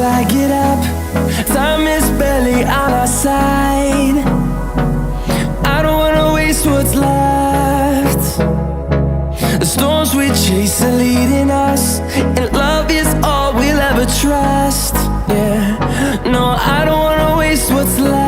I get up. Time is barely on our side. I don't wanna waste what's left. The storms we chase are leading us, and love is all we'll ever trust. Yeah, no, I don't wanna waste what's left.